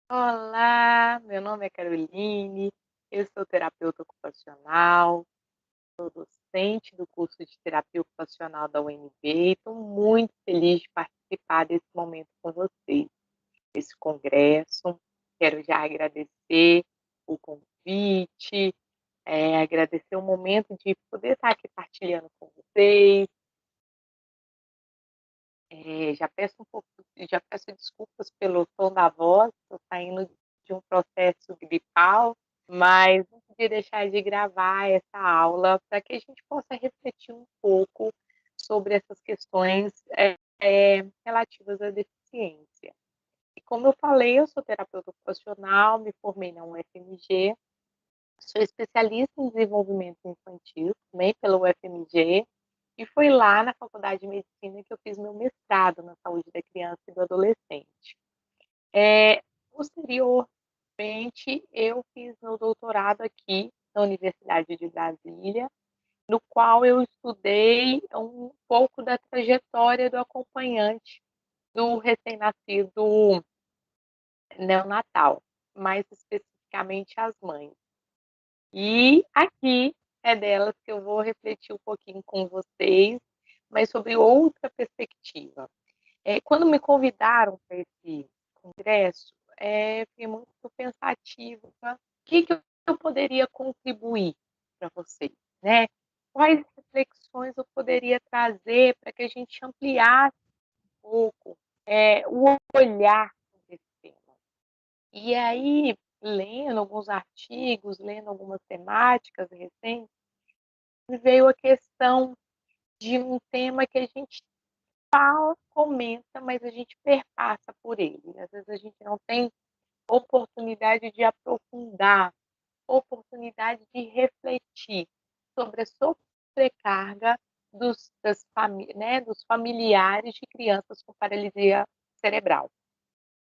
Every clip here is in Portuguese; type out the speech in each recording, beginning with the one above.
Olá, meu nome é Caroline, eu sou terapeuta ocupacional, docente do curso de terapia ocupacional da UNB e estou muito feliz de participar desse momento com vocês, desse congresso. Quero já agradecer o convite, agradecer o momento de poder estar aqui partilhando com vocês. Já peço desculpas pelo tom da voz, estou saindo de um processo gripal, mas não podia deixar de gravar essa aula para que a gente possa refletir um pouco sobre essas questões relativas à deficiência. E como eu falei, eu sou terapeuta ocupacional, me formei na UFMG, sou especialista em desenvolvimento infantil, também pela UFMG, e foi lá na Faculdade de Medicina que eu fiz meu mestrado na saúde da criança e do adolescente. Posteriormente, eu fiz meu doutorado aqui na Universidade de Brasília, no qual eu estudei um pouco da trajetória do acompanhante do recém-nascido neonatal, mais especificamente as mães. E aqui é delas que eu vou refletir um pouquinho com vocês, mas sobre outra perspectiva. Quando me convidaram para esse congresso, fiquei muito pensativa, o que eu poderia contribuir para vocês, né? Quais reflexões eu poderia trazer para que a gente ampliasse um pouco o olhar desse tema. E aí, lendo alguns artigos, lendo algumas temáticas recentes, me veio a questão de um tema que a gente fala, comenta, mas a gente perpassa por ele. Às vezes a gente não tem oportunidade de aprofundar, oportunidade de refletir sobre a sobrecarga dos familiares de crianças com paralisia cerebral.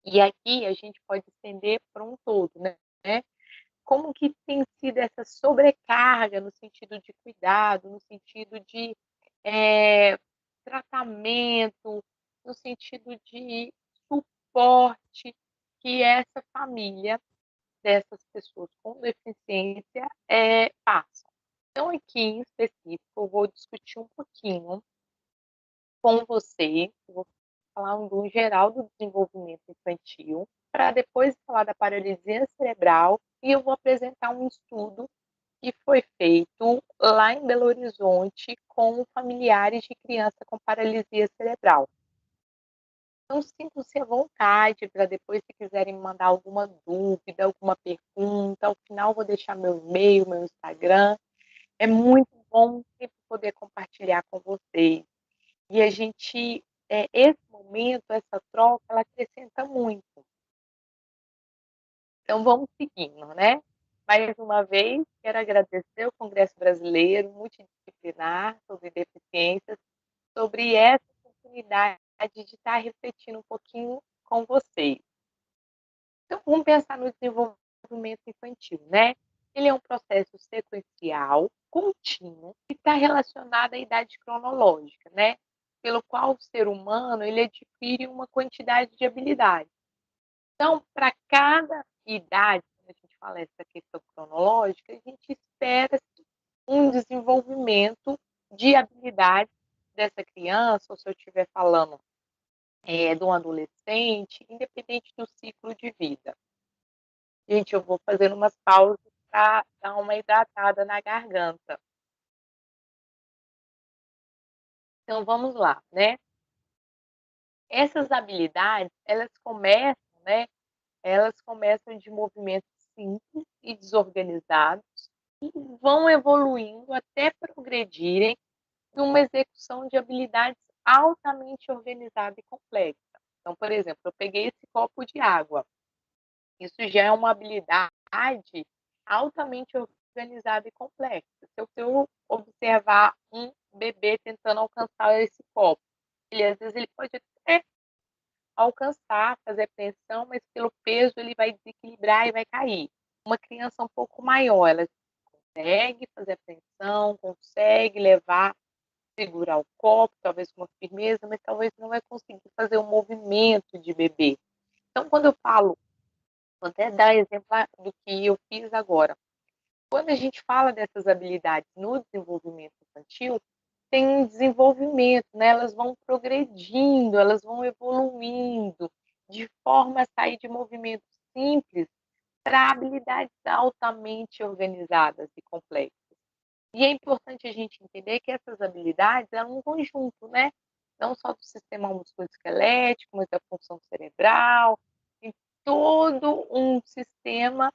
E aqui a gente pode estender para um todo, né? Como que tem sido essa sobrecarga no sentido de cuidado, no sentido de tratamento, no sentido de suporte que essa família dessas pessoas com deficiência passam. Então, aqui em específico, eu vou discutir um pouquinho com você, eu vou falar um geral do desenvolvimento infantil, para depois falar da paralisia cerebral, e eu vou apresentar um estudo que foi feito lá em Belo Horizonte com familiares de criança com paralisia cerebral. Então, sintam-se à vontade para depois, se quiserem mandar alguma dúvida, alguma pergunta. Ao final, vou deixar meu e-mail, meu Instagram. É muito bom sempre poder compartilhar com vocês. E a gente, esse momento, essa troca, ela acrescenta muito. Então, vamos seguindo, né? Mais uma vez, quero agradecer o Congresso Brasileiro Multidisciplinar sobre Deficiências, sobre essa oportunidade de estar refletindo um pouquinho com vocês. Então, vamos pensar no desenvolvimento infantil, né? Ele é um processo sequencial, contínuo, que está relacionado à idade cronológica, né? Pelo qual o ser humano ele adquire uma quantidade de habilidades. Então, para cada idade, quando a gente fala essa questão cronológica, a gente espera um desenvolvimento de habilidades dessa criança, ou se eu estiver falando de um adolescente, independente do ciclo de vida. Gente, eu vou fazendo umas pausas para dar uma hidratada na garganta. Então, vamos lá, né? Essas habilidades, né? Elas começam de movimentos simples e desorganizados e vão evoluindo até progredirem numa execução de habilidades altamente organizada e complexa. Então, por exemplo, eu peguei esse copo de água. Isso já é uma habilidade altamente organizada e complexa. Se eu observar um bebê tentando alcançar esse copo, às vezes ele pode até alcançar, fazer a pressão, mas pelo peso ele vai desequilibrar e vai cair. Uma criança um pouco maior, ela consegue fazer a pressão, consegue levar, segurar o copo, talvez com uma firmeza, mas talvez não vai conseguir fazer o movimento de bebê. Então, quando eu falo Vou até dar exemplo do que eu fiz agora. Quando a gente fala dessas habilidades no desenvolvimento infantil, tem um desenvolvimento, né? Elas vão progredindo, elas vão evoluindo, de forma a sair de movimentos simples para habilidades altamente organizadas e complexas. E é importante a gente entender que essas habilidades é um conjunto, né? Não só do sistema musculoesquelético, mas da função cerebral, e todo um sistema,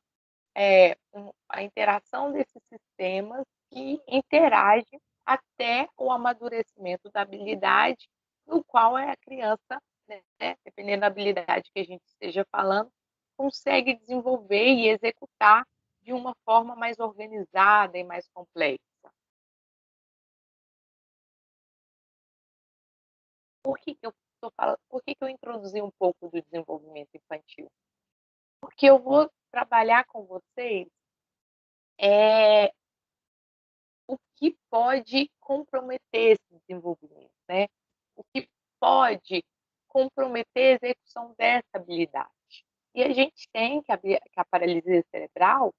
a interação desses sistemas que interage até o amadurecimento da habilidade, no qual a criança, né, dependendo da habilidade que a gente esteja falando, consegue desenvolver e executar de uma forma mais organizada e mais complexa. Por que eu introduzi um pouco do desenvolvimento infantil? Porque eu vou trabalhar com vocês é, o que pode comprometer esse desenvolvimento, né? O que pode comprometer a execução dessa habilidade. E a gente tem que a paralisia cerebral,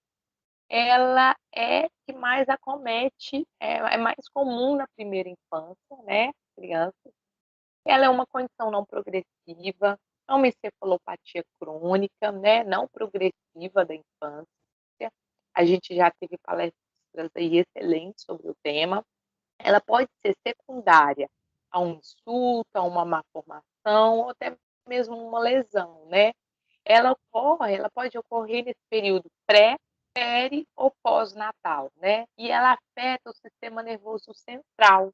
ela é que mais acomete, é mais comum na primeira infância, né? Crianças. Ela é uma condição não progressiva, é uma encefalopatia crônica, né? Não progressiva da infância. A gente já teve palestras aí excelentes sobre o tema. Ela pode ser secundária a um insulto, a uma má formação, ou até mesmo uma lesão, né? Ela pode ocorrer nesse período pré, peri ou pós-natal, né? E ela afeta o sistema nervoso central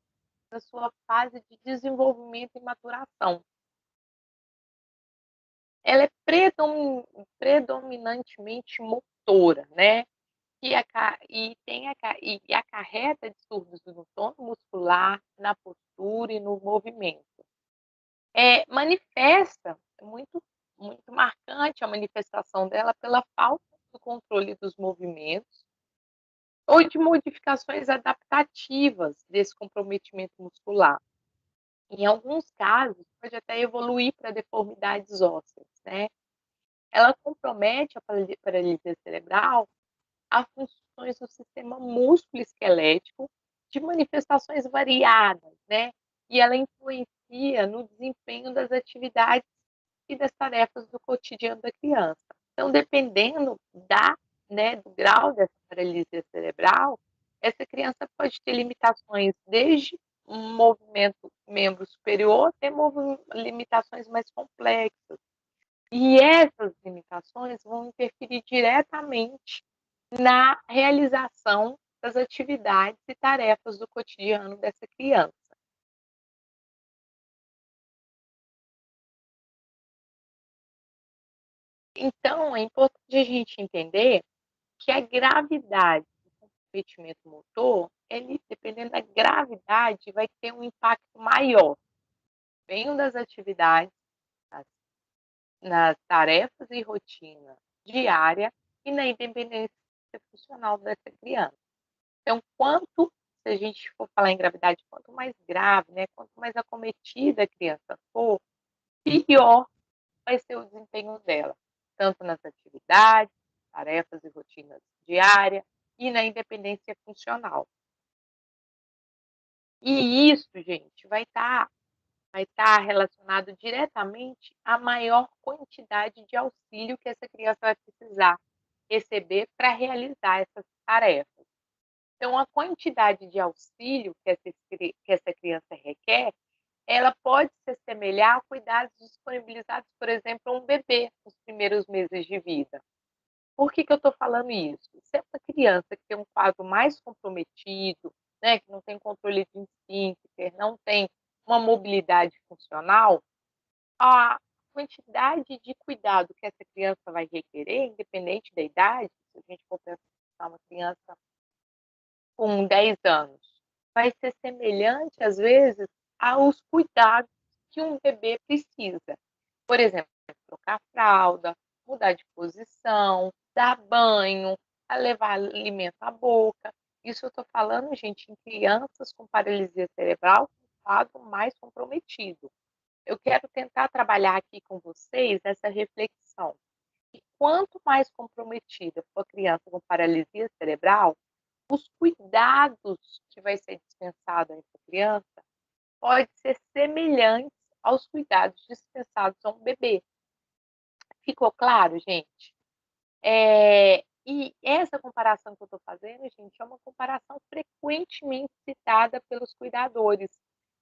na sua fase de desenvolvimento e maturação. Ela é predominantemente motora, né? E acarreta distúrbios no tono muscular, na postura e no movimento. Manifesta, muito marcante a manifestação dela pela falta do controle dos movimentos ou de modificações adaptativas desse comprometimento muscular. Em alguns casos, pode até evoluir para deformidades ósseas, né? Ela compromete a paralisia cerebral a funções do sistema músculo-esquelético de manifestações variadas, né? E ela influencia no desempenho das atividades e das tarefas do cotidiano da criança. Então, dependendo do grau dessa paralisia cerebral, essa criança pode ter limitações desde um movimento membro superior até limitações mais complexas. E essas limitações vão interferir diretamente na realização das atividades e tarefas do cotidiano dessa criança. Então, é importante a gente entender que a gravidade do comprometimento motor, ele, dependendo da gravidade, vai ter um impacto maior, bem das atividades, nas tarefas e rotina diária e na independência funcional dessa criança. Então, se a gente for falar em gravidade, quanto mais grave, né, quanto mais acometida a criança for, pior vai ser o desempenho dela, tanto nas atividades, tarefas e rotinas diárias e na independência funcional. E isso, gente, vai estar relacionado diretamente à maior quantidade de auxílio que essa criança vai precisar receber para realizar essas tarefas. Então, a quantidade de auxílio que essa criança requer, ela pode se assemelhar a cuidados disponibilizados, por exemplo, a um bebê nos primeiros meses de vida. Por que eu estou falando isso? Se essa criança que tem um quadro mais comprometido, né, que não tem controle de esfíncter, não tem uma mobilidade funcional, a quantidade de cuidado que essa criança vai requerer, independente da idade, se a gente for pensar uma criança com 10 anos, vai ser semelhante, às vezes, aos cuidados que um bebê precisa. Por exemplo, trocar fralda, mudar de posição, dar banho, levar alimento à boca. Isso eu estou falando, gente, em crianças com paralisia cerebral, com quadro mais comprometido. Eu quero tentar trabalhar aqui com vocês essa reflexão. quanto mais comprometida for a criança com paralisia cerebral, os cuidados que vai ser dispensado a essa criança pode ser semelhantes aos cuidados dispensados a um bebê. Ficou claro, gente? E essa comparação que eu estou fazendo, gente, é uma comparação frequentemente citada pelos cuidadores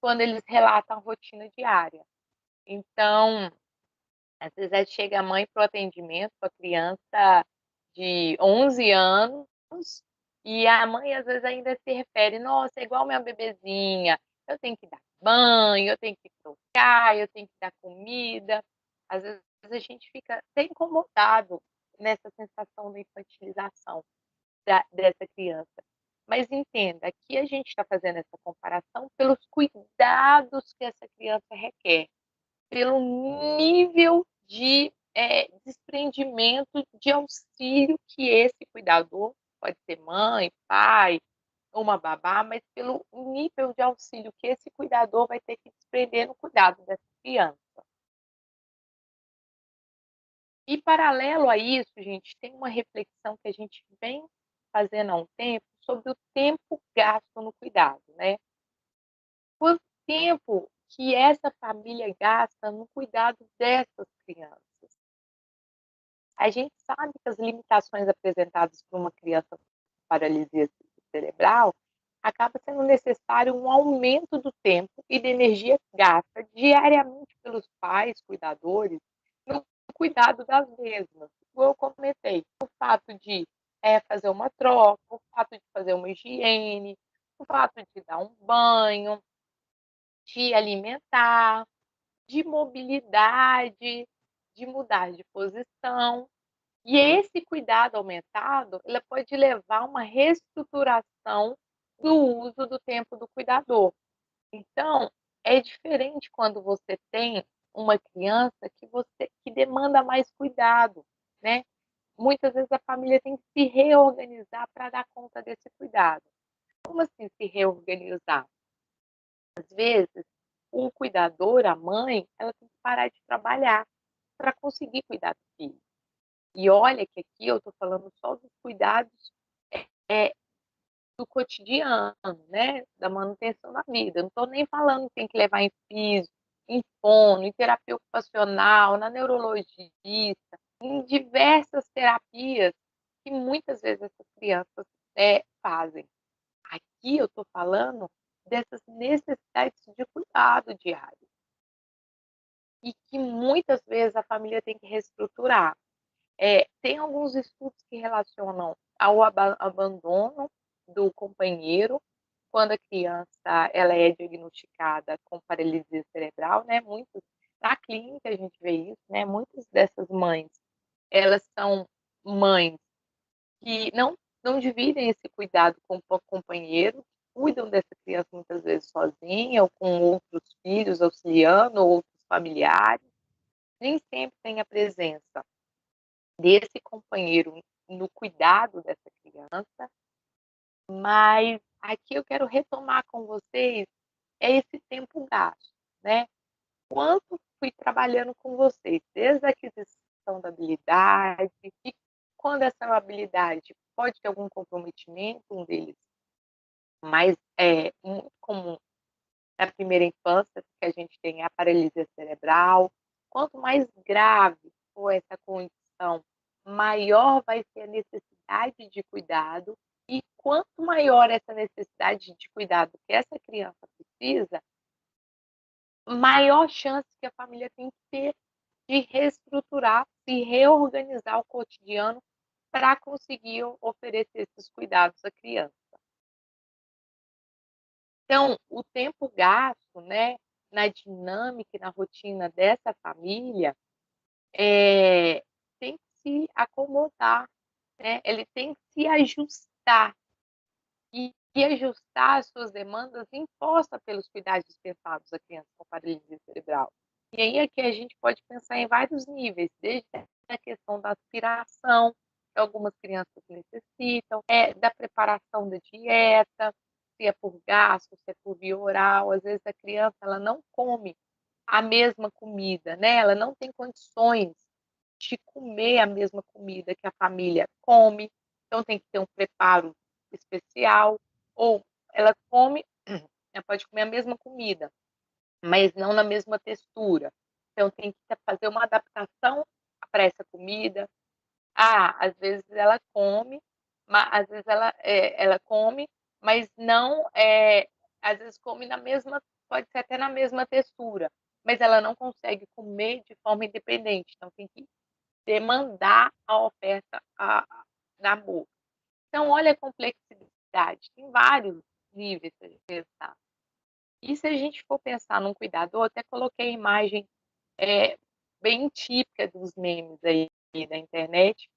quando eles relatam a rotina diária. Então, às vezes aí chega a mãe para o atendimento com a criança de 11 anos e a mãe às vezes ainda se refere, nossa, é igual minha bebezinha, eu tenho que dar banho, eu tenho que trocar, eu tenho que dar comida. Às vezes a gente fica até incomodado nessa sensação da infantilização dessa criança. Mas entenda, aqui a gente está fazendo essa comparação pelos cuidados que essa criança requer, pelo nível de desprendimento de auxílio que esse cuidador, pode ser mãe, pai, uma babá, mas pelo nível de auxílio que esse cuidador vai ter que desprender no cuidado dessa criança. E paralelo a isso, gente, tem uma reflexão que a gente vem fazendo há um tempo sobre o tempo gasto no cuidado, né? Quanto tempo que essa família gasta no cuidado dessas crianças? A gente sabe que as limitações apresentadas por uma criança com paralisia cerebral acaba sendo necessário um aumento do tempo e da energia gasta diariamente pelos pais, cuidadores, no cuidado das mesmas. Como eu comentei, o fato de fazer uma troca, o fato de fazer uma higiene, o fato de dar um banho, de alimentar, de mobilidade, de mudar de posição. E esse cuidado aumentado, ele pode levar a uma reestruturação do uso do tempo do cuidador. Então, é diferente quando você tem uma criança que demanda mais cuidado, né? Muitas vezes a família tem que se reorganizar para dar conta desse cuidado. Como assim se reorganizar? Às vezes, o cuidador, a mãe, ela tem que parar de trabalhar para conseguir cuidar do filho. E olha que aqui eu estou falando só dos cuidados é, do cotidiano, né? Da manutenção da vida. Eu não estou nem falando que tem que levar em físico, em fono, em terapia ocupacional, na neurologista, em diversas terapias que muitas vezes essas crianças fazem. Aqui eu estou falando dessas necessidades de cuidado diário e que muitas vezes a família tem que reestruturar. Tem alguns estudos que relacionam ao abandono do companheiro quando a criança ela é diagnosticada com paralisia cerebral, né? Muitos na clínica a gente vê isso, né? Muitas dessas mães, elas são mães que não dividem esse cuidado com o companheiro, cuidam dessa criança muitas vezes sozinha ou com outros filhos auxiliando ou outros familiares. Nem sempre tem a presença desse companheiro no cuidado dessa criança, mas aqui eu quero retomar com vocês esse tempo gasto, né? Quanto fui trabalhando com vocês, desde a aquisição da habilidade, e quando essa habilidade pode ter algum comprometimento, um deles mais muito comum na primeira infância, que a gente tem a paralisia cerebral. Quanto mais grave for essa condição, maior vai ser a necessidade de cuidado, e quanto maior essa necessidade de cuidado que essa criança precisa, maior chance que a família tem que ter de reestruturar e reorganizar o cotidiano para conseguir oferecer esses cuidados à criança. Então, o tempo gasto, né, na dinâmica e na rotina dessa família, tem que se acomodar, né? Ele tem que se ajustar e ajustar as suas demandas impostas pelos cuidados dispensados à criança com paralisia cerebral. E aí aqui a gente pode pensar em vários níveis, desde a questão da aspiração, que algumas crianças necessitam, da preparação da dieta, se é por gasto, se é por via oral. Às vezes a criança ela não come a mesma comida, né? Ela não tem condições de comer a mesma comida que a família come, então tem que ter um preparo especial, ou ela come, ela pode comer a mesma comida, mas não na mesma textura. Então tem que fazer uma adaptação para essa comida. Às vezes ela come, às vezes ela come, mas não às vezes come na mesma, pode ser até na mesma textura, mas ela não consegue comer de forma independente. Então tem que demandar a oferta na boca. Então, olha a complexidade, tem vários níveis para gente pensar. E se a gente for pensar num cuidador, até coloquei a imagem bem típica dos memes aí da internet,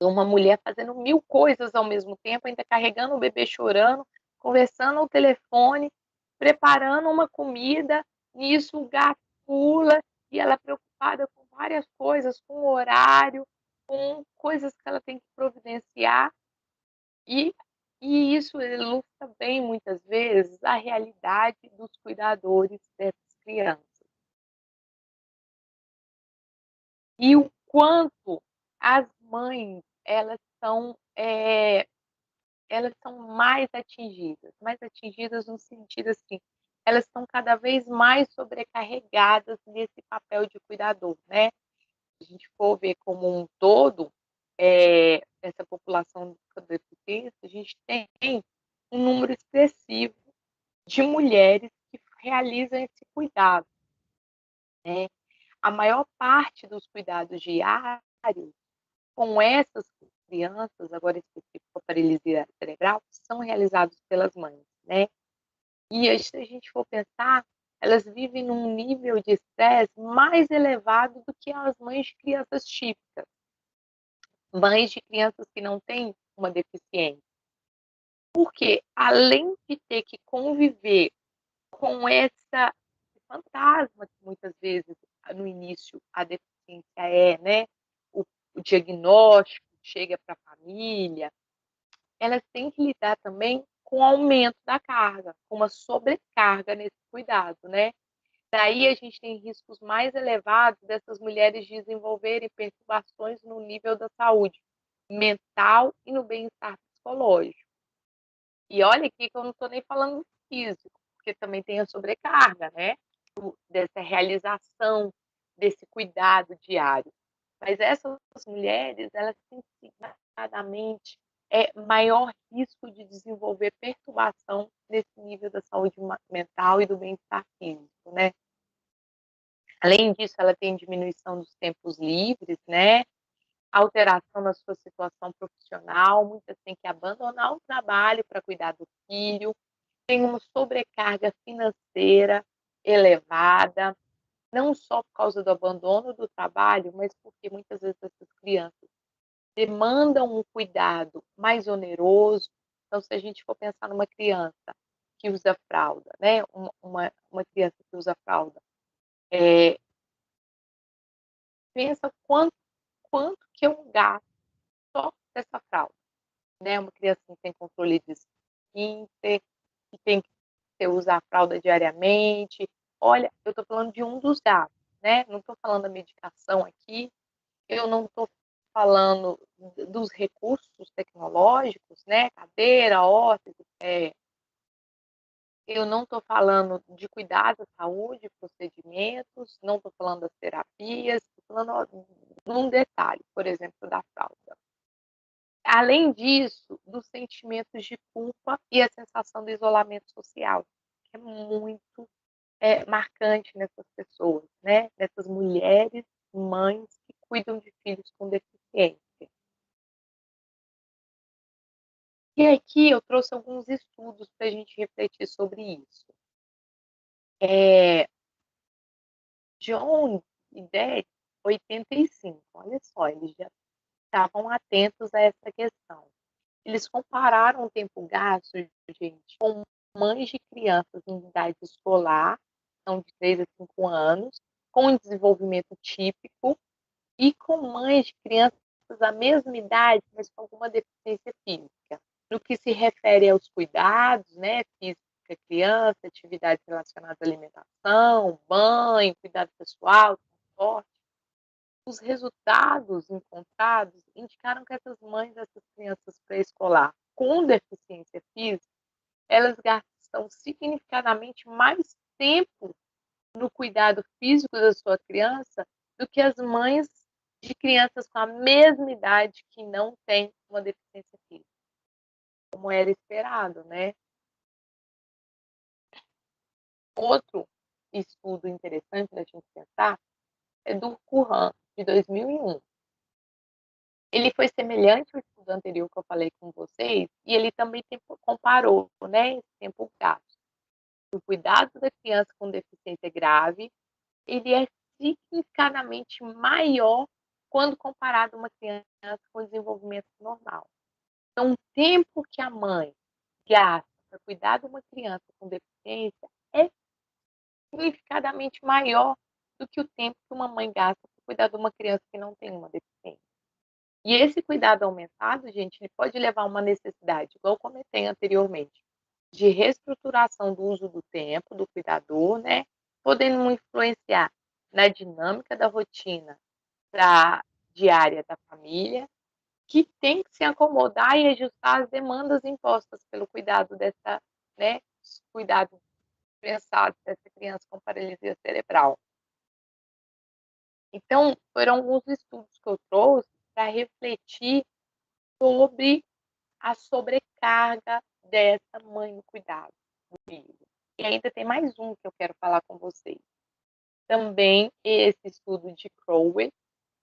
uma mulher fazendo 1000 coisas ao mesmo tempo, ainda carregando o bebê chorando, conversando ao telefone, preparando uma comida, nisso o gato pula e ela preocupada com várias coisas, com o horário, com coisas que ela tem que providenciar, e, e isso ilustra bem, muitas vezes, a realidade dos cuidadores dessas crianças. E o quanto as mães, elas são mais atingidas no sentido assim, elas estão cada vez mais sobrecarregadas nesse papel de cuidador, né? Se a gente for ver como um todo, essa população com deficiência, a gente tem um número expressivo de mulheres que realizam esse cuidado, né? A maior parte dos cuidados diários com essas crianças, agora específico a paralisia cerebral, são realizados pelas mães, né? E se a gente for pensar, elas vivem num nível de estresse mais elevado do que as mães de crianças típicas, mães de crianças que não têm uma deficiência. Porque, além de ter que conviver com essa fantasma que muitas vezes no início a deficiência né? O diagnóstico chega para a família, elas têm que lidar também com o aumento da carga, com uma sobrecarga nesse cuidado, né? Daí a gente tem riscos mais elevados dessas mulheres desenvolverem perturbações no nível da saúde mental e no bem-estar psicológico. E olha aqui que eu não estou nem falando físico, porque também tem a sobrecarga, né? Dessa realização, desse cuidado diário. Mas essas mulheres, elas têm significadamente maior risco de desenvolver perturbação nesse nível da saúde mental e do bem-estar físico, né? Além disso, ela tem diminuição dos tempos livres, né? Alteração na sua situação profissional, muitas têm que abandonar o trabalho para cuidar do filho, tem uma sobrecarga financeira elevada, não só por causa do abandono do trabalho, mas porque muitas vezes essas crianças demandam um cuidado mais oneroso. Então, se a gente for pensar numa criança que usa fralda, né? Uma criança que usa fralda, pensa quanto que é um gasto só dessa fralda, né? Uma criança que tem controle de esfíncter, que tem que usar a fralda diariamente. Olha, eu estou falando de um dos gastos, né? Não estou falando da medicação aqui, eu não estou falando dos recursos tecnológicos, né? Cadeira, órtese, eu não estou falando de cuidar da saúde, procedimentos, não estou falando das terapias, estou falando num detalhe, por exemplo, da fralda. Além disso, dos sentimentos de culpa e a sensação do isolamento social, que é muito marcante nessas pessoas, né? Nessas mulheres, mães que cuidam de filhos com deficiência. E aqui eu trouxe alguns estudos para a gente refletir sobre isso. John e Dad, 85, olha só, eles já estavam atentos a essa questão. Eles compararam o tempo gasto, gente, com mães de crianças em idade escolar, são de 3 a 5 anos, com desenvolvimento típico, e com mães de crianças da mesma idade, mas com alguma deficiência física. No que se refere aos cuidados, né, física da criança, atividades relacionadas à alimentação, banho, cuidado pessoal, transporte, os resultados encontrados indicaram que essas mães dessas crianças pré-escolar com deficiência física, elas gastam significadamente mais tempo no cuidado físico da sua criança do que as mães de crianças com a mesma idade que não têm uma deficiência física, como era esperado, né? Outro estudo interessante da gente pensar é do Curran, de 2001. Ele foi semelhante ao estudo anterior que eu falei com vocês, e ele também comparou, né, esse tempo gasto. O cuidado da criança com deficiência grave, ele é significativamente maior quando comparado a uma criança com desenvolvimento normal. Então, o tempo que a mãe gasta para cuidar de uma criança com deficiência é significativamente maior do que o tempo que uma mãe gasta para cuidar de uma criança que não tem uma deficiência. E esse cuidado aumentado, gente, ele pode levar a uma necessidade, igual eu comentei anteriormente, de reestruturação do uso do tempo do cuidador, né? Podendo influenciar na dinâmica da rotina diária da família, que tem que se acomodar e ajustar as demandas impostas pelo cuidado dessa, né? Cuidado pensado dessa criança com paralisia cerebral. Então, foram alguns estudos que eu trouxe para refletir sobre a sobrecarga dessa mãe no cuidado do filho. E ainda tem mais um que eu quero falar com vocês. Também esse estudo de Crowell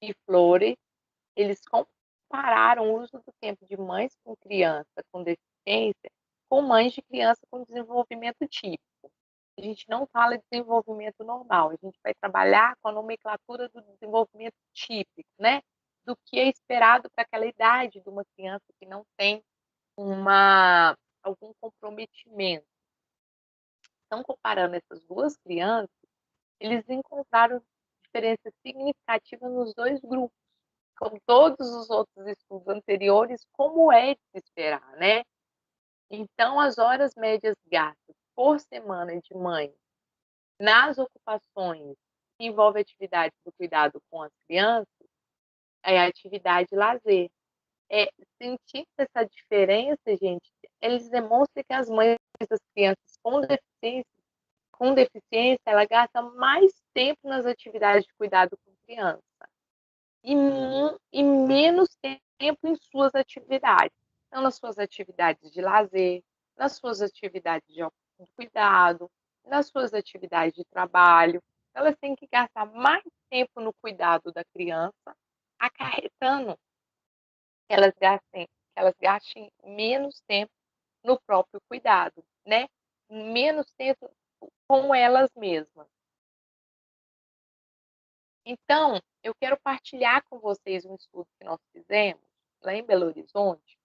e Flores, eles compararam o uso do tempo de mães com criança com deficiência com mães de criança com desenvolvimento típico. A gente não fala de desenvolvimento normal, a gente vai trabalhar com a nomenclatura do desenvolvimento típico, né? Do que é esperado para aquela idade de uma criança que não tem algum comprometimento. Então, comparando essas duas crianças, eles encontraram diferenças significativas nos dois grupos, como todos os outros estudos anteriores, como é de se esperar, né? Então, as horas médias gastas por semana de mãe nas ocupações que envolvem atividades do cuidado com as crianças é a atividade de lazer. Sentindo essa diferença, gente, eles demonstram que as mães das crianças com deficiência, ela gasta mais tempo nas atividades de cuidado com criança e menos tempo em suas atividades. Então, nas suas atividades de lazer, nas suas atividades de cuidado, nas suas atividades de trabalho, elas têm que gastar mais tempo no cuidado da criança, acarretando que elas gastem menos tempo no próprio cuidado, né? Menos tempo com elas mesmas. Então, eu quero partilhar com vocês um estudo que nós fizemos lá em Belo Horizonte,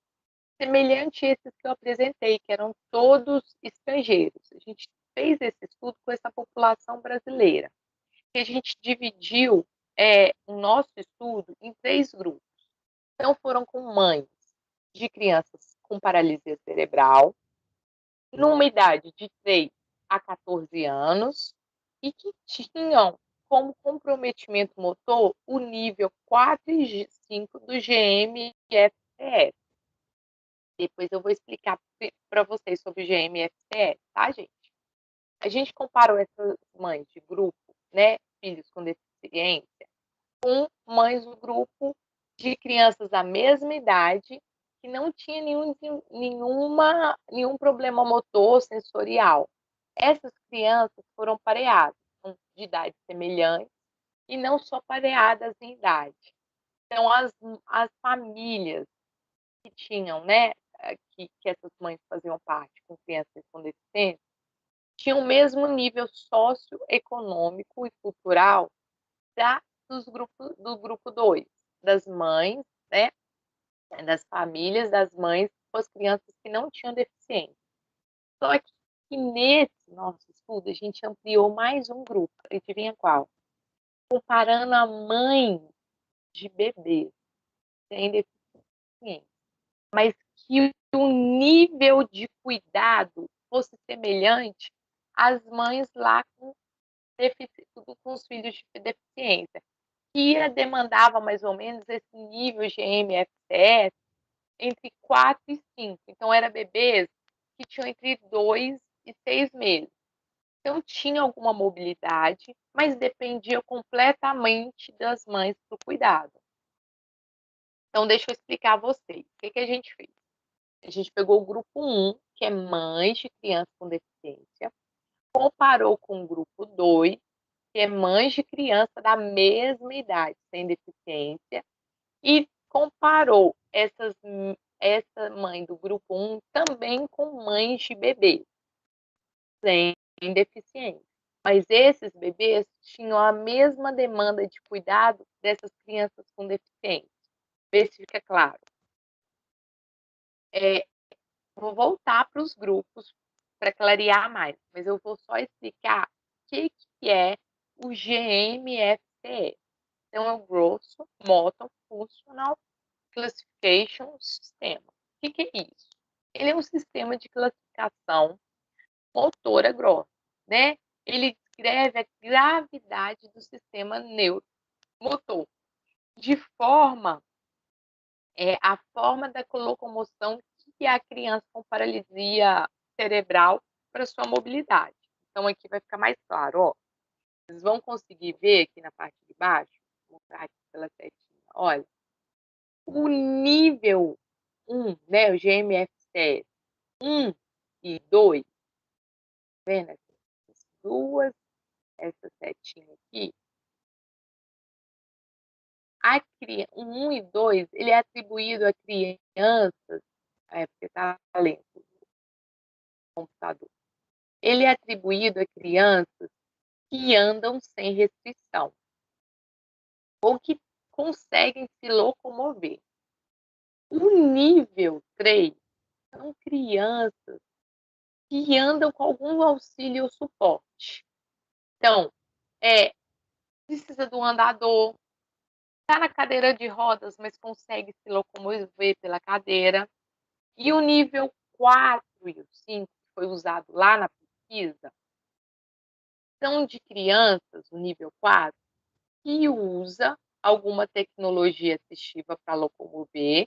semelhante a esses que eu apresentei, que eram todos estrangeiros. A gente fez esse estudo com essa população brasileira, que a gente dividiu o nosso estudo em 3 grupos. Então, foram com mães de crianças com paralisia cerebral, numa idade de 3 a 14 anos, e que tinham como comprometimento motor o nível 4 e 5 do GMFCS. Depois eu vou explicar para vocês sobre o GMFCS, tá, gente? A gente comparou essas mães de grupo, né, filhos com deficiência, com mães do grupo de crianças da mesma idade que não tinha nenhum problema motor sensorial. Essas crianças foram pareadas, de idade semelhante, e não só pareadas em idade. Então, as famílias que tinham, né, que essas mães faziam parte com crianças com deficiência, tinham o mesmo nível socioeconômico e cultural do grupo 2, das mães, né, das famílias das mães com as crianças que não tinham deficiência. Só que nesse nosso estudo, a gente ampliou mais um grupo, adivinha qual? Comparando a mãe de bebês sem deficiência, mas que o nível de cuidado fosse semelhante às mães lá com os filhos de deficiência. que demandava mais ou menos esse nível GM-FCS entre 4 e 5. Então, eram bebês que tinham entre 2 e 6 meses. Então, tinha alguma mobilidade, mas dependia completamente das mães para o cuidado. Então, deixa eu explicar a vocês. O que a gente fez? A gente pegou o grupo 1, que é mães de crianças com deficiência, comparou com o grupo 2, que é mães de criança da mesma idade, sem deficiência, e comparou essa mãe do grupo 1 também com mães de bebês sem deficiência. Mas esses bebês tinham a mesma demanda de cuidado dessas crianças com deficiência. Vê se fica claro. Vou voltar para os grupos para clarear mais, mas eu vou só explicar o que é o GMFCE. Então, é o Gross Motor Functional Classification System. O que é isso? Ele é um sistema de classificação motora grossa, né? Ele descreve a gravidade do sistema neuromotor, de forma, a forma da locomoção que a criança com paralisia cerebral para sua mobilidade. Então, aqui vai ficar mais claro, ó. Vocês vão conseguir ver aqui na parte de baixo, vou mostrar aqui pela setinha, olha, o nível 1, né, o GMFCS 1 e 2, vendo essas duas, essa setinha aqui, o 1 e 2, ele é atribuído a crianças, porque está lento o computador, ele é atribuído a crianças que andam sem restrição, ou que conseguem se locomover. O nível 3 são crianças que andam com algum auxílio ou suporte. Então, precisa do andador, está na cadeira de rodas, mas consegue se locomover pela cadeira. E o nível 4 e o 5, que foi usado lá na pesquisa, são de crianças, o nível 4, que usa alguma tecnologia assistiva para locomover,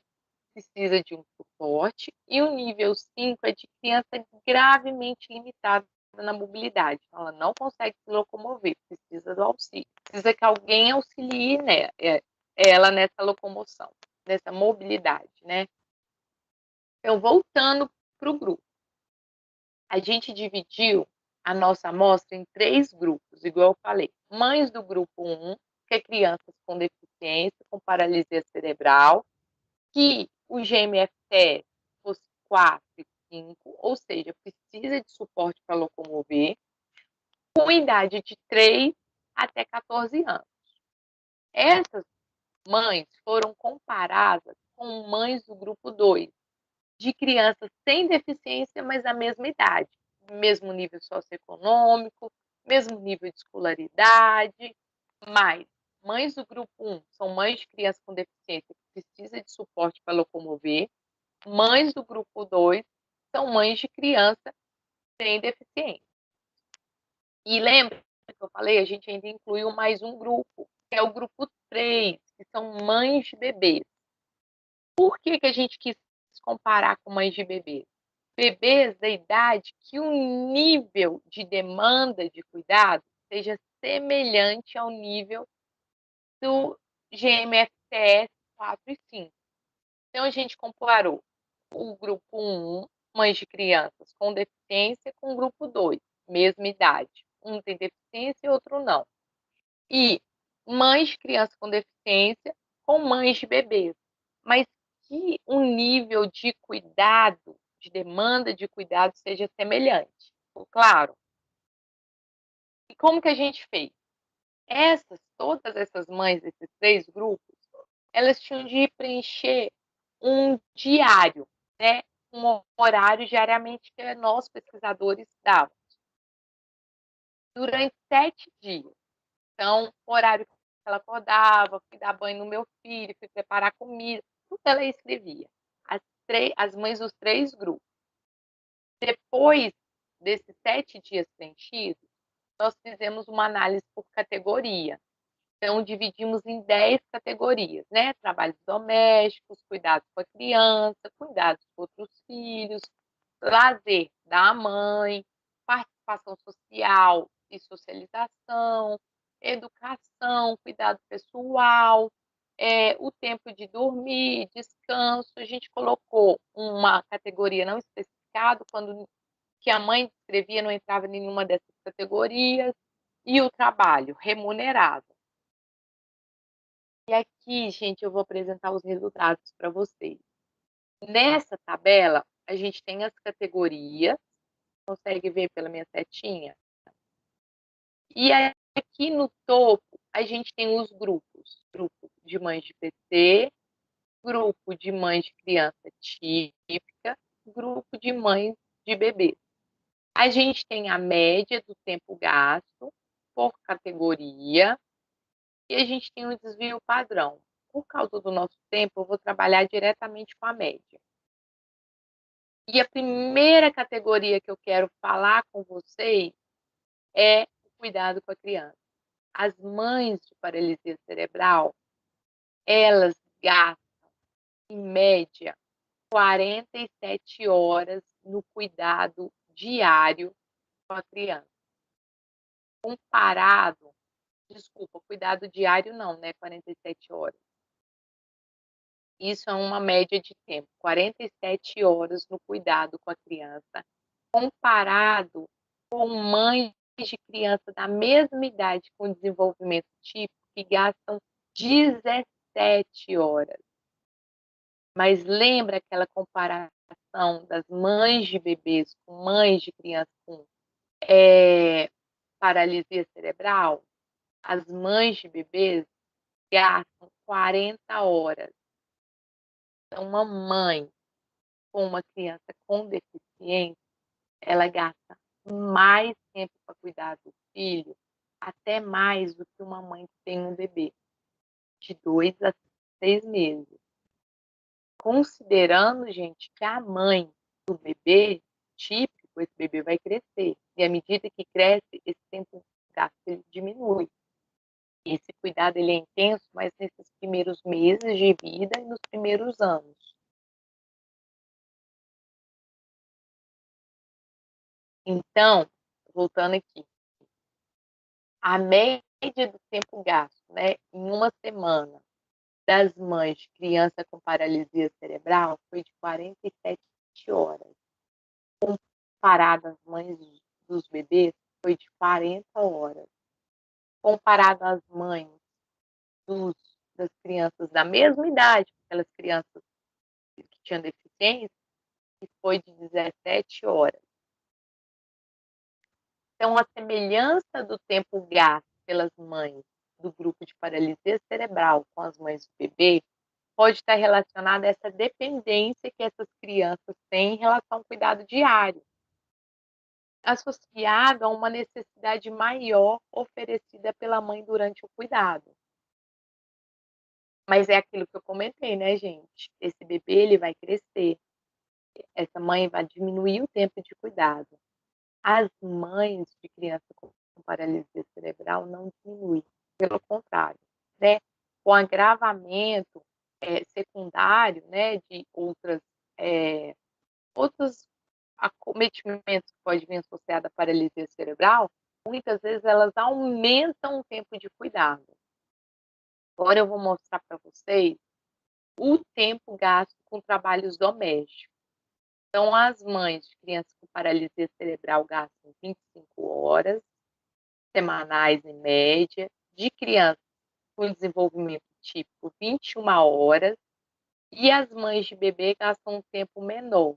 precisa de um suporte, e o nível 5 é de criança gravemente limitada na mobilidade. Ela não consegue se locomover, precisa do auxílio. Precisa que alguém auxilie, né, ela nessa locomoção, nessa mobilidade, né? Então, voltando para o grupo. A gente dividiu a nossa amostra em 3 grupos, igual eu falei. Mães do grupo 1, que é crianças com deficiência, com paralisia cerebral, que o GMFT fosse 4 e 5, ou seja, precisa de suporte para locomover, com idade de 3 até 14 anos. Essas mães foram comparadas com mães do grupo 2, de crianças sem deficiência, mas da mesma idade, mesmo nível socioeconômico, mesmo nível de escolaridade, mas mães do grupo 1 são mães de crianças com deficiência que precisam de suporte para locomover, mães do grupo 2 são mães de criança sem deficiência. E lembra que eu falei, a gente ainda incluiu mais um grupo, que é o grupo 3, que são mães de bebês. Por que a gente quis comparar com mães de bebês? Bebês da idade que o nível de demanda de cuidado seja semelhante ao nível do GMFTS 4 e 5. Então, a gente comparou o grupo 1, mães de crianças com deficiência, com o grupo 2, mesma idade. Um tem deficiência e outro não. E mães de crianças com deficiência com mães de bebês. Mas que o nível de cuidado, de demanda de cuidado seja semelhante. Claro. E como que a gente fez? Todas essas mães desses 3 grupos, elas tinham de preencher um diário, né? Um horário diariamente que nós, pesquisadores, dávamos. Durante 7 dias. Então, o horário que ela acordava, fui dar banho no meu filho, fui preparar comida, tudo ela escrevia. As mães dos 3 grupos. Depois desses 7 dias preenchidos, nós fizemos uma análise por categoria. Então, dividimos em 10 categorias, né? Trabalhos domésticos, cuidados com a criança, cuidados com outros filhos, lazer da mãe, participação social e socialização, educação, cuidado pessoal, o tempo de dormir, descanso. A gente colocou uma categoria não especificada, quando que a mãe descrevia não entrava em nenhuma dessas categorias, e o trabalho remunerado. E aqui, gente, eu vou apresentar os resultados para vocês. Nessa tabela, a gente tem as categorias, consegue ver pela minha setinha? E aqui no topo, a gente tem os grupos. Grupo de mães de PC, grupo de mães de criança típica, grupo de mães de bebê. A gente tem a média do tempo gasto por categoria e a gente tem o desvio padrão. Por causa do nosso tempo, eu vou trabalhar diretamente com a média. E a primeira categoria que eu quero falar com vocês é o cuidado com a criança. As mães de paralisia cerebral, elas gastam, em média, 47 horas no cuidado diário com a criança. Comparado, desculpa, cuidado diário não, né? 47 horas. Isso é uma média de tempo, 47 horas no cuidado com a criança, comparado com mães de criança da mesma idade com desenvolvimento típico que gastam 17 horas. Mas lembra aquela comparação das mães de bebês com mães de crianças com paralisia cerebral? As mães de bebês gastam 40 horas. Então, uma mãe com uma criança com deficiência, ela gasta mais tempo para cuidar do filho, até mais do que uma mãe que tem um bebê, de 2 a 6 meses. Considerando, gente, que a mãe do bebê típico, esse bebê vai crescer. E à medida que cresce, esse tempo gasto ele diminui. Esse cuidado ele é intenso, mas nesses primeiros meses de vida e nos primeiros anos. Então, voltando aqui, a média do tempo gasto, né, em uma semana das mães de criança com paralisia cerebral foi de 47 horas. Comparado às mães dos bebês, foi de 40 horas. Comparado às mães das crianças da mesma idade, aquelas crianças que tinham deficiência, que foi de 17 horas. Então, a semelhança do tempo gasto pelas mães do grupo de paralisia cerebral com as mães do bebê pode estar relacionada a essa dependência que essas crianças têm em relação ao cuidado diário, associado a uma necessidade maior oferecida pela mãe durante o cuidado. Mas é aquilo que eu comentei, né, gente? Esse bebê, ele vai crescer. Essa mãe vai diminuir o tempo de cuidado. As mães de criança com paralisia cerebral não diminuem, pelo contrário, né? Com agravamento secundário, né, de outros acometimentos que podem vir associados à paralisia cerebral, muitas vezes elas aumentam o tempo de cuidado. Agora eu vou mostrar para vocês o tempo gasto com trabalhos domésticos. Então, as mães de crianças com paralisia cerebral gastam 25 horas semanais em média, de crianças com desenvolvimento típico 21 horas, e as mães de bebê gastam um tempo menor.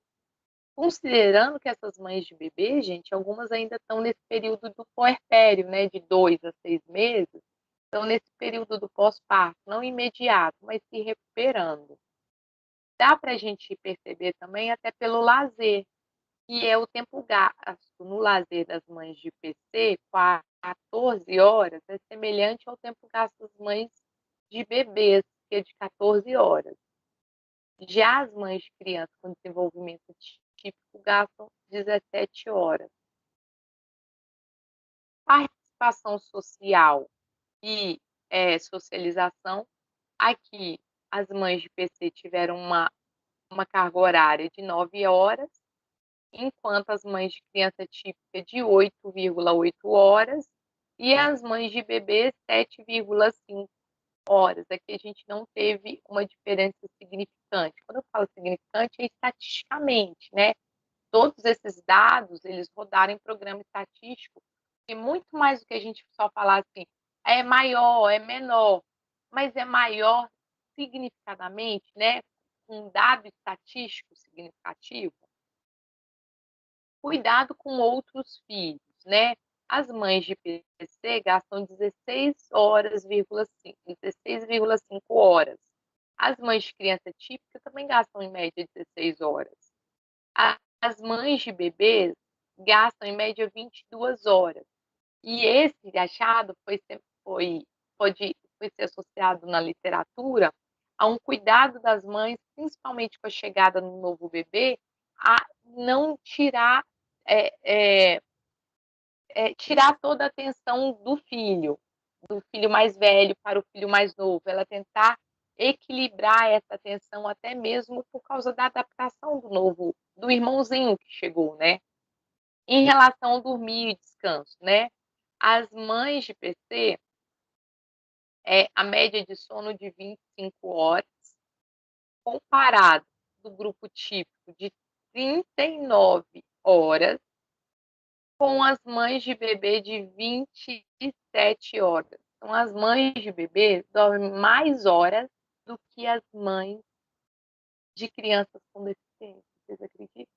Considerando que essas mães de bebê, gente, algumas ainda estão nesse período do puerpério, né, de 2 a 6 meses, estão nesse período do pós-parto, não imediato, mas se recuperando. Dá para a gente perceber também até pelo lazer, que é o tempo gasto no lazer das mães de PC, 14 horas, é semelhante ao tempo gasto das mães de bebês, que é de 14 horas. Já as mães de crianças com desenvolvimento típico gastam 17 horas. Participação social e socialização. Aqui, as mães de PC tiveram uma carga horária de 9 horas, enquanto as mães de criança típica de 8,8 horas e as mães de bebê 7,5 horas. Aqui a gente não teve uma diferença significante. Quando eu falo significante, é estatisticamente, né? Todos esses dados, eles rodaram em programa estatístico, e muito mais do que a gente só falar assim, é maior, é menor, mas é maior significadamente, né? Um dado estatístico significativo. Cuidado com outros filhos, né? As mães de PCC gastam 16,5 horas. As mães de criança típica também gastam em média 16 horas. As mães de bebês gastam em média 22 horas. E esse achado foi ser associado na literatura a um cuidado das mães, principalmente com a chegada do novo bebê, a não tirar tirar toda a atenção do filho mais velho para o filho mais novo, ela tentar equilibrar essa atenção até mesmo por causa da adaptação do irmãozinho que chegou, né? Em relação ao dormir e descanso, né? As mães de PC, a média de sono de 25 horas, comparado do grupo típico de 39 horas, com as mães de bebê de 27 horas. Então, as mães de bebê dormem mais horas do que as mães de crianças com deficiência. Vocês acreditam?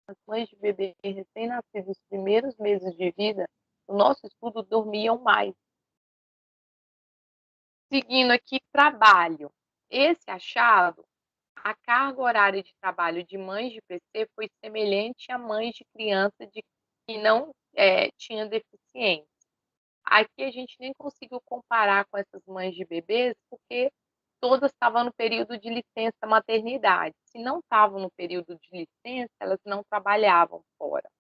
As mães de bebê recém-nascidos, os primeiros meses de vida, o nosso estudo dormiam mais. Seguindo aqui, trabalho. Esse achado, a carga horária de trabalho de mães de PC foi semelhante a mães de criança que não tinham deficiência. Aqui a gente nem conseguiu comparar com essas mães de bebês, porque todas estavam no período de licença maternidade. Se não estavam no período de licença, elas não trabalhavam fora.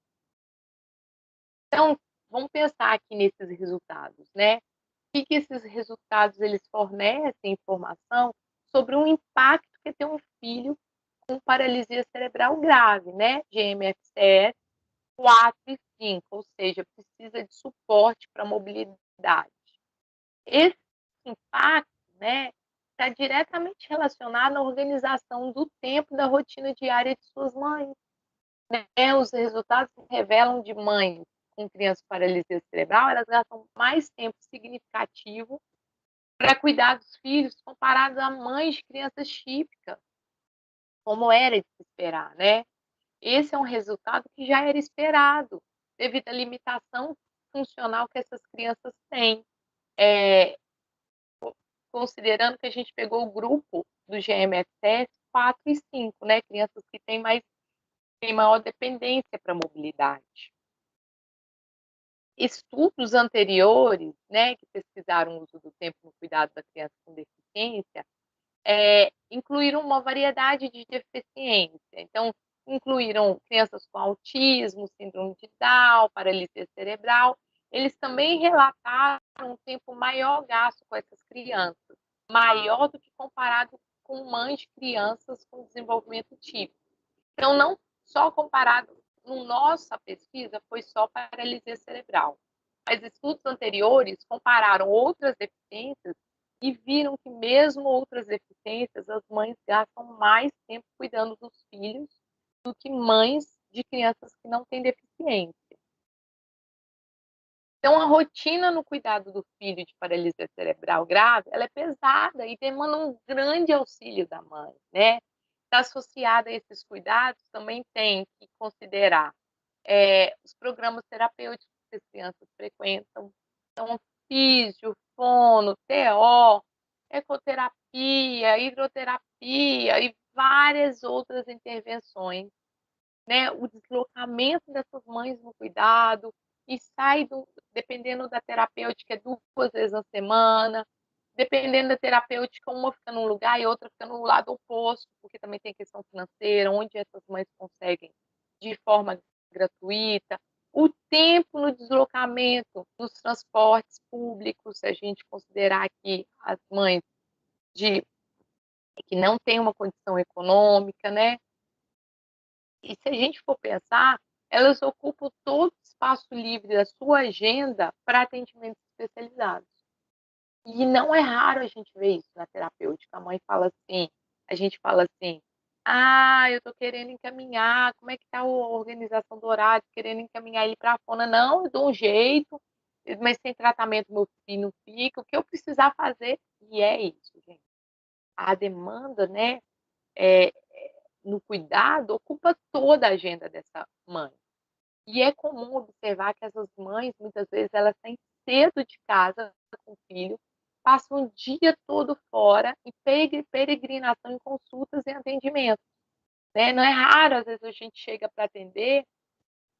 Então, vamos pensar aqui nesses resultados, né? O que esses resultados eles fornecem informação sobre o impacto que tem um filho com paralisia cerebral grave, né? GMFCS 4 e 5, ou seja, precisa de suporte para mobilidade. Esse impacto, né, está diretamente relacionado à organização do tempo da rotina diária de suas mães. Né? Os resultados revelam de mães com criança com paralisia cerebral, elas gastam mais tempo significativo para cuidar dos filhos comparado a mães de crianças típicas, como era de se esperar, né? Esse é um resultado que já era esperado, devido à limitação funcional que essas crianças têm. Considerando que a gente pegou o grupo do GMFS 4 e 5, né? Crianças que têm maior dependência para a mobilidade. Estudos anteriores, né, que pesquisaram o uso do tempo no cuidado da criança com deficiência, incluíram uma variedade de deficiência. Então, incluíram crianças com autismo, síndrome de Down, paralisia cerebral. Eles também relataram um tempo maior gasto com essas crianças, maior do que comparado com mães de crianças com desenvolvimento típico. Então, não só comparado, no nossa pesquisa, foi só paralisia cerebral. Mas estudos anteriores compararam outras deficiências e viram que mesmo outras deficiências, as mães gastam mais tempo cuidando dos filhos do que mães de crianças que não têm deficiência. Então, a rotina no cuidado do filho de paralisia cerebral grave, ela é pesada e demanda um grande auxílio da mãe, né? Está associada a esses cuidados, também tem que considerar os programas terapêuticos que as crianças frequentam. Então, físio, fono, TO, ecoterapia, hidroterapia e várias outras intervenções, né? O deslocamento dessas mães no cuidado e dependendo da terapêutica, 2 vezes na semana, dependendo da terapêutica, uma fica num lugar e outra fica no lado oposto, porque também tem questão financeira, onde essas mães conseguem de forma gratuita. O tempo no deslocamento, nos transportes públicos, se a gente considerar aqui as mães de que não têm uma condição econômica, né? E se a gente for pensar, elas ocupam todo o espaço livre da sua agenda para atendimentos especializados. E não é raro a gente ver isso na terapêutica. A mãe fala assim, a gente fala assim, eu estou querendo encaminhar, como é que está a organização do horário, querendo encaminhar ele para a fono. Não, eu dou um jeito, mas sem tratamento meu filho não fica, o que eu precisar fazer, e é isso, gente. A demanda, né, é, no cuidado, ocupa toda a agenda dessa mãe. E é comum observar que essas mães, muitas vezes, elas saem cedo de casa com o filho, passam o dia todo fora em peregrinação em consultas e atendimento. Né? Não é raro, às vezes, a gente chega para atender,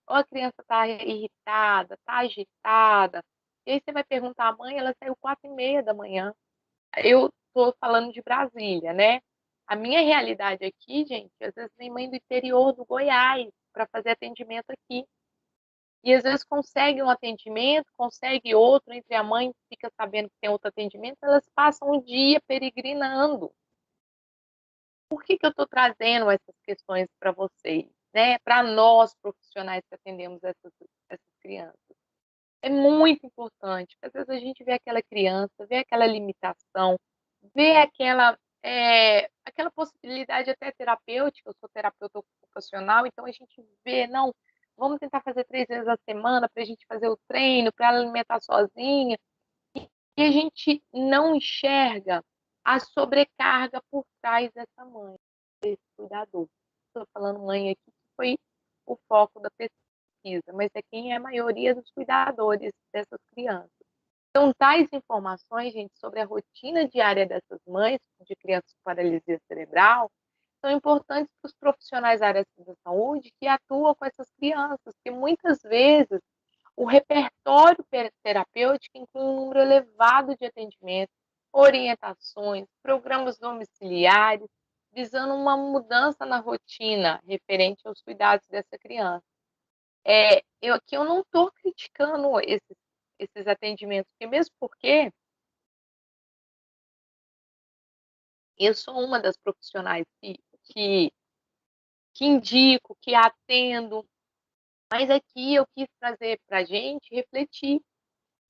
ou a criança está irritada, está agitada, e aí você vai perguntar à mãe, ela saiu 4h30 da manhã. Eu estou falando de Brasília, né? A minha realidade aqui, gente, às vezes vem mãe do interior do Goiás para fazer atendimento aqui. E às vezes consegue um atendimento, consegue outro, entre a mãe fica sabendo que tem outro atendimento, elas passam o dia peregrinando. Por que eu estou trazendo essas questões para vocês, né? Para nós profissionais que atendemos essas crianças? É muito importante, porque às vezes a gente vê aquela criança, vê aquela limitação, vê aquela possibilidade até terapêutica. Eu sou terapeuta ocupacional, então a gente vê, não, vamos tentar fazer 3 vezes a semana para a gente fazer o treino, para ela alimentar sozinha, e a gente não enxerga a sobrecarga por trás dessa mãe, desse cuidador. Estou falando mãe aqui, que foi o foco da pesquisa, mas é quem é a maioria dos cuidadores dessas crianças. Então, tais informações, gente, sobre a rotina diária dessas mães de crianças com paralisia cerebral são importantes para os profissionais da área da saúde que atuam com essas crianças, que muitas vezes o repertório terapêutico inclui um número elevado de atendimentos, orientações, programas domiciliares, visando uma mudança na rotina referente aos cuidados dessa criança. Eu não estou criticando esses atendimentos, mesmo porque eu sou uma das profissionais que, que indico, que atendo, mas aqui eu quis trazer para a gente refletir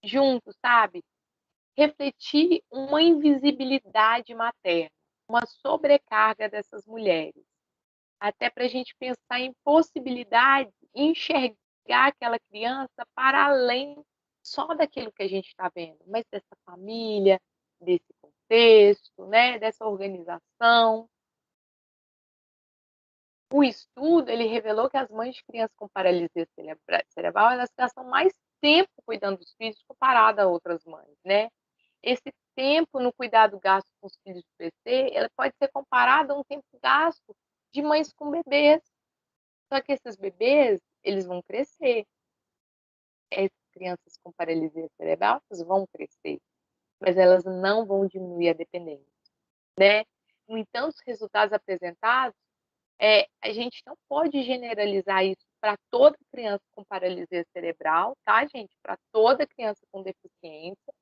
junto, sabe? Refletir uma invisibilidade materna, uma sobrecarga dessas mulheres, até para a gente pensar em possibilidades, enxergar aquela criança para além só daquilo que a gente está vendo, mas dessa família, desse contexto, né, dessa organização. O estudo ele revelou que as mães de crianças com paralisia cerebral elas gastam mais tempo cuidando dos filhos comparado a outras mães, né? Esse tempo no cuidado gasto com os filhos do PC, ela pode ser comparado a um tempo gasto de mães com bebês. Só que esses bebês, eles vão crescer. Essas crianças com paralisia cerebral, elas vão crescer, mas elas não vão diminuir a dependência, né? No entanto, os resultados apresentados, a gente não pode generalizar isso para toda criança com paralisia cerebral, tá, gente? Para toda criança com deficiência,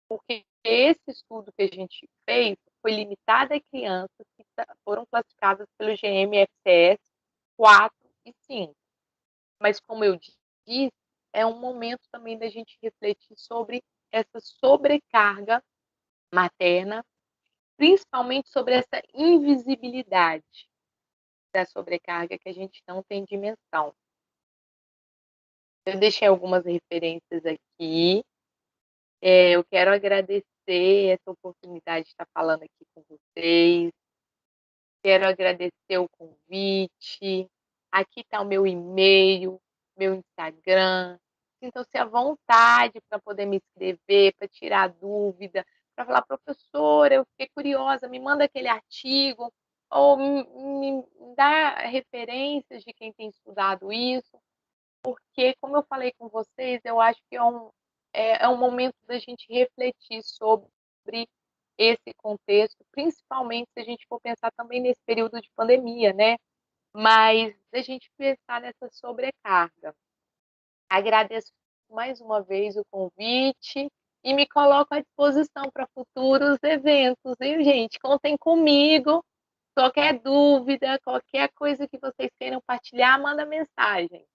porque esse estudo que a gente fez foi limitado a crianças que foram classificadas pelo GMFCS 4 e 5. Mas, como eu disse, é um momento também da gente refletir sobre essa sobrecarga materna, principalmente sobre essa invisibilidade da sobrecarga que a gente não tem dimensão. Eu deixei algumas referências aqui. Eu quero agradecer essa oportunidade de estar falando aqui com vocês. Quero agradecer o convite. Aqui está o meu e-mail, meu Instagram. Sintam-se à vontade para poder me escrever, para tirar dúvida, para falar, professora, eu fiquei curiosa, me manda aquele artigo, ou me dá referências de quem tem estudado isso, porque, como eu falei com vocês, eu acho que é um momento da gente refletir sobre esse contexto, principalmente se a gente for pensar também nesse período de pandemia, né? Mas a gente pensar nessa sobrecarga. Agradeço mais uma vez o convite e me coloco à disposição para futuros eventos, viu, gente? Contem comigo. Qualquer dúvida, qualquer coisa que vocês queiram partilhar, manda mensagem.